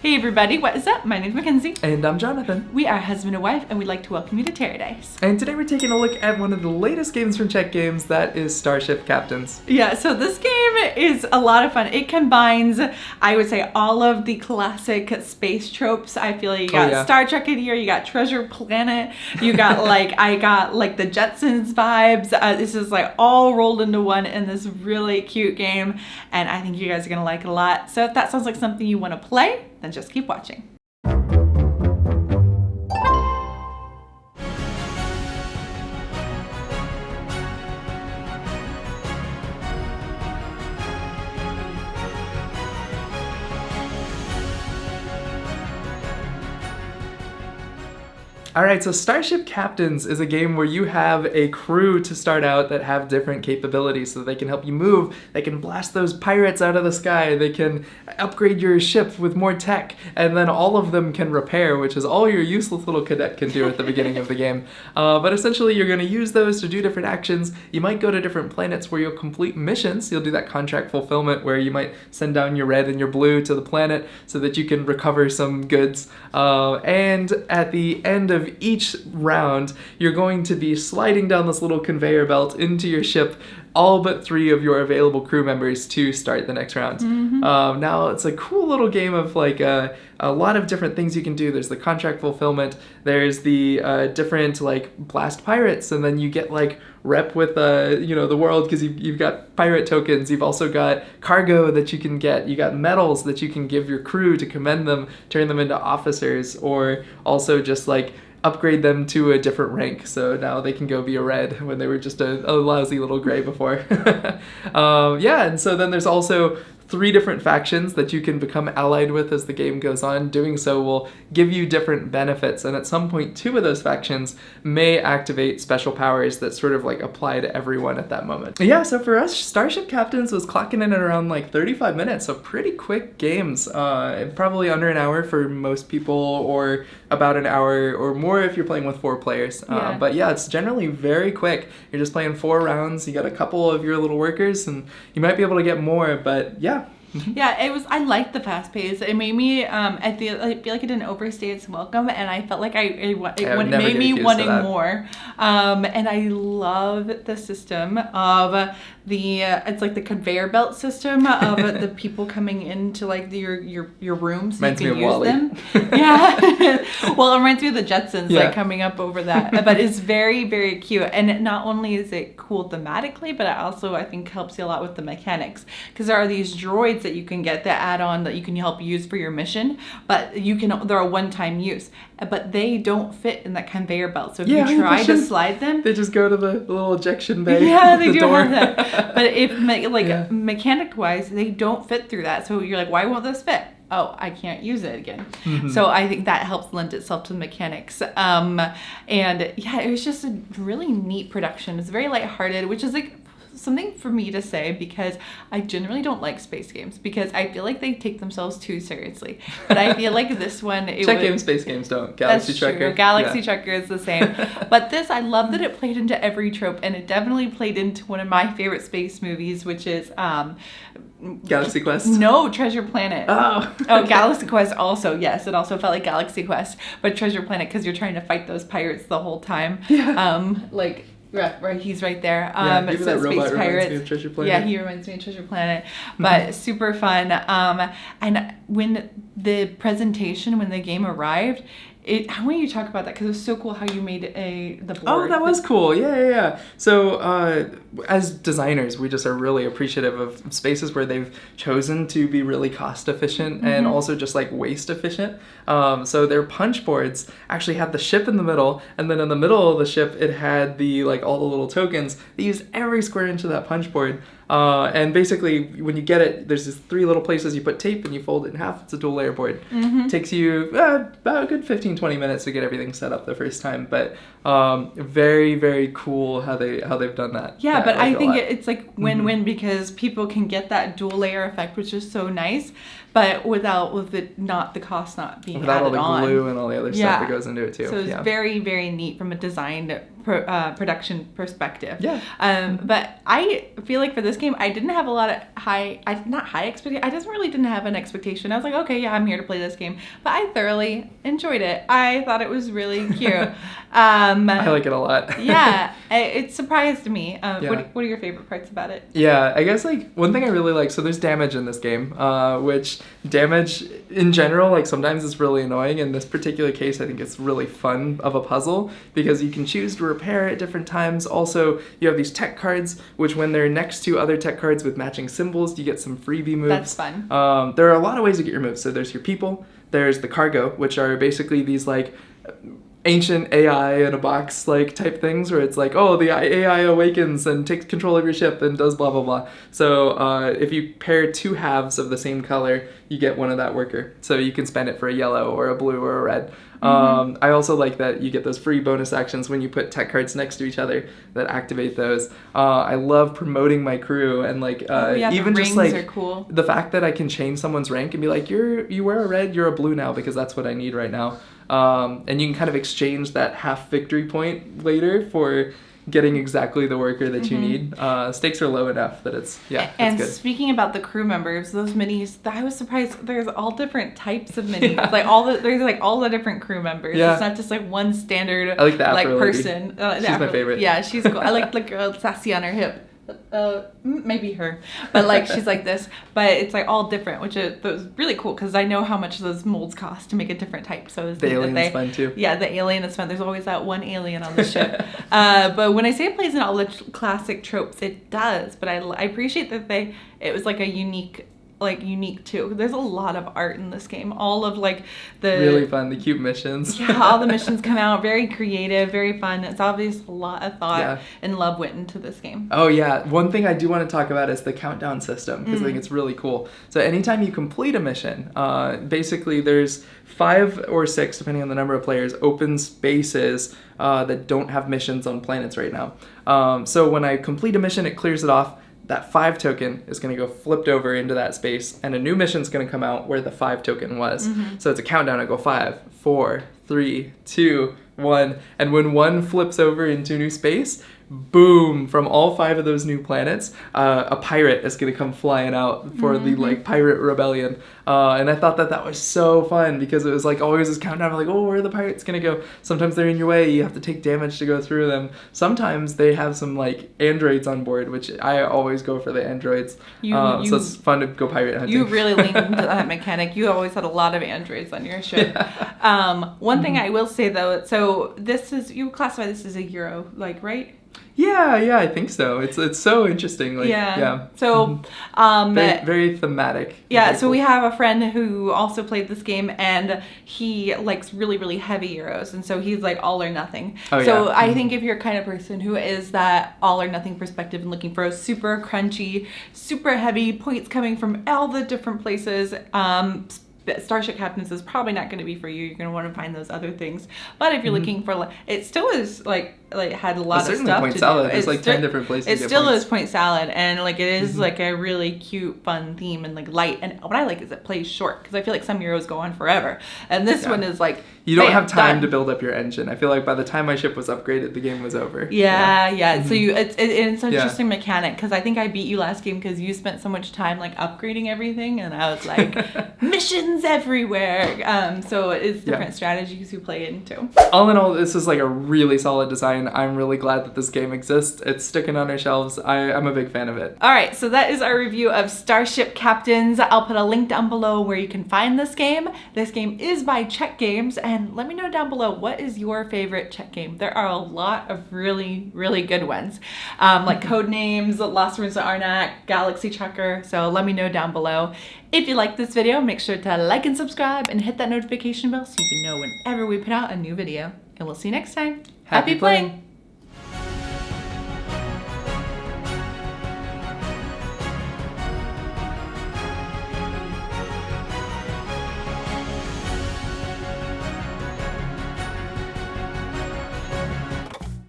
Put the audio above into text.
Hey everybody, what is up? My name's Mackenzie. And I'm Jonathan. We are husband and wife, and we'd like to welcome you to TerreDice. And today we're taking a look at one of the latest games from Czech Games, that is Starship Captains. Yeah, so this game is a lot of fun. It combines, I would say, all of the classic space tropes. I feel like you got Star Trek in here, you got Treasure Planet, you got I got the Jetsons vibes. This is all rolled into one in this really cute game, and I think you guys are gonna like it a lot. So if that sounds like something you want to play, then just keep watching. Alright, so Starship Captains is a game where you have a crew to start out that have different capabilities, so they can help you move, they can blast those pirates out of the sky, they can upgrade your ship with more tech, and then all of them can repair, which is all your useless little cadet can do at the beginning of the game. But essentially you're going to use those to do different actions. You might go to different planets where you'll complete missions. You'll do that contract fulfillment where you might send down your red and your blue to the planet so that you can recover some goods. And at the end of each round, you're going to be sliding down this little conveyor belt into your ship, all but 3 of your available crew members to start the next round. Now, it's a cool little game of a lot of different things you can do. There's the contract fulfillment, there's the different blast pirates, and then you get rep with the world because you've got pirate tokens. You've also got cargo that you can get. You got medals that you can give your crew to commend them, turn them into officers, or also just upgrade them to a different rank, so now they can go be a red when they were just a lousy little gray before. And so then there's also 3 different factions that you can become allied with as the game goes on. Doing so will give you different benefits, and at some point 2 of those factions may activate special powers that sort of apply to everyone at that moment. Yeah, so for us, Starship Captains was clocking in at around 35 minutes, so pretty quick games. Probably under an hour for most people, or about an hour or more if you're playing with 4 players. But yeah, it's generally very quick. You're just playing 4 rounds, you got a couple of your little workers, and you might be able to get more, but yeah. Yeah, it was. I liked the fast pace. It made me. I feel like it didn't overstay its welcome, and I felt like it made me wanting more. And I love the system of it's the conveyor belt system of the people coming into your rooms. So reminds you can me of use Wally. them. Yeah. Well, it reminds me of the Jetsons coming up over that. But it's very, very cute, and not only is it cool thematically, but it also I think helps you a lot with the mechanics, because there are these droids that you can get that add on that you can help use for your mission, but they're a one-time use, but they don't fit in that conveyor belt. So if you try to slide them, they just go to the little ejection bay. Yeah, they do have that. But if mechanic-wise, they don't fit through that. So you're why won't this fit? Oh, I can't use it again. So I think that helps lend itself to the mechanics. And yeah, it was just a really neat production. It's very lighthearted, which is something for me to say, because I generally don't like space games because I feel like they take themselves too seriously. But I feel like this one... Czech Games, space games don't. Galaxy Trucker. True. Galaxy Trucker is the same. But this, I love that it played into every trope, and it definitely played into one of my favorite space movies, which is... Galaxy Quest? No, Treasure Planet. Oh, Galaxy Quest also, yes. It also felt like Galaxy Quest, but Treasure Planet, because you're trying to fight those pirates the whole time. Right, he's right there. Maybe that robot reminds me of Treasure Planet. Yeah, he reminds me of Treasure Planet. But super fun. And when the presentation, when the game arrived, I want you to talk about that, because it was so cool how you made the board. Oh, that was cool. Yeah. So as designers, we just are really appreciative of spaces where they've chosen to be really cost efficient and also just waste efficient. So their punch boards actually had the ship in the middle, and then in the middle of the ship it had the all the little tokens. They used every square inch of that punch board. And basically, when you get it, there's these 3 little places you put tape and you fold it in half. It's a dual layer board. It takes you about a good 15-20 minutes to get everything set up the first time. But very, very cool how they've done that. Yeah, but I think it's win-win because people can get that dual layer effect, which is so nice. But with the cost not being without added all on. the glue and all the other stuff that goes into it too. So it's very, very neat from a design production perspective. Yeah. But I feel like for this game, I didn't have a lot of not high expectation. I just really didn't have an expectation. I was like, okay, yeah, I'm here to play this game. But I thoroughly enjoyed it. I thought it was really cute. I like it a lot. Yeah, it surprised me. Yeah. What are your favorite parts about it? Yeah, I guess like one thing I really like, so there's damage in this game, which damage in general, like sometimes it's really annoying. In this particular case, I think it's really fun of a puzzle because you can choose to repair at different times. Also, you have these tech cards, which when they're next to other tech cards with matching symbols, you get some freebie moves. That's fun. There are a lot of ways to get your moves. So there's your people, there's the cargo, which are basically these like ancient AI in a box like type things where it's like, oh, the AI awakens and takes control of your ship and does blah blah blah. So if you pair two halves of the same color, you get one of that worker. So you can spend it for a yellow or a blue or a red. I also like that you get those free bonus actions when you put tech cards next to each other that activate those. I love promoting my crew and like even the just like are cool. The fact that I can change someone's rank and be like, you wear a red, you're a blue now because that's what I need right now. And you can kind of exchange that half victory point later for getting exactly the worker that you need. Stakes are low enough that it's And good. speaking about the crew members, those minis, I was surprised. There's all different types of minis. Yeah. There's all the different crew members. Yeah. It's not just like one standard I like the Afro person. She's my favorite. Yeah, she's cool. I like the girl sassy on her hip. Maybe her, but like she's like this, but it's like all different, which was really cool because I know how much those molds cost to make a different type. So the alien's fun too. Yeah, the alien is fun. There's always that one alien on the ship. But when I say it plays in all the classic tropes, it does. But I appreciate that it was like a unique too. There's a lot of art in this game. All of like the really fun, the cute missions. Yeah, all the missions come out very creative, very fun. It's obvious a lot of thought and love went into this game. Oh yeah, one thing I do want to talk about is the countdown system because I think it's really cool. So anytime you complete a mission, basically there's 5 or 6, depending on the number of players, open spaces that don't have missions on planets right now. So when I complete a mission, it clears it off. That 5 token is going to go flipped over into that space, and a new mission is going to come out where the 5 token was. So it's a countdown. I go 5, 4, 3, 2, 1, and when 1 flips over into new space, boom, from all 5 of those new planets, a pirate is going to come flying out for the like pirate rebellion. And I thought that was so fun because it was like always this countdown. I'm like, oh, where are the pirates going to go? Sometimes they're in your way. You have to take damage to go through them. Sometimes they have some like androids on board, which I always go for the androids. So it's fun to go pirate hunting. You really leaned into that mechanic. You always had a lot of androids on your ship. Yeah. One thing I will say though, so you classify this as a Euro, like, right? Yeah, I think so. It's so interesting. Like, yeah. So, very thematic. Yeah. So we have a friend who also played this game, and he likes really, really heavy Euros, and so he's like all or nothing. I think if you're a kind of person who is that all or nothing perspective and looking for a super crunchy, super heavy points coming from all the different places, Starship Captains is probably not going to be for you. You're going to want to find those other things. But if you're looking for, it still is had a lot of stuff point to salad. do. There's like 10 different places. It still is point salad, and like it is like a really cute, fun theme and like light. And what I like is it plays short because I feel like some Euros go on forever, and this one is like you don't have time to build up your engine. I feel like by the time my ship was upgraded, the game was over. Yeah. So it's an interesting mechanic because I think I beat you last game because you spent so much time like upgrading everything, and I was like missions everywhere. So it's different strategies you play into. All in all, this is like a really solid design. I'm really glad that this game exists. It's sticking on our shelves. I'm a big fan of it. All right, so that is our review of Starship Captains. I'll put a link down below where you can find this game. This game is by Czech Games, and let me know down below, what is your favorite Czech game? There are a lot of really, really good ones, like Codenames, Lost Ruins of Arnak, Galaxy Trucker, so let me know down below. If you like this video, make sure to like and subscribe and hit that notification bell so you can know whenever we put out a new video. And we'll see you next time. Happy playing!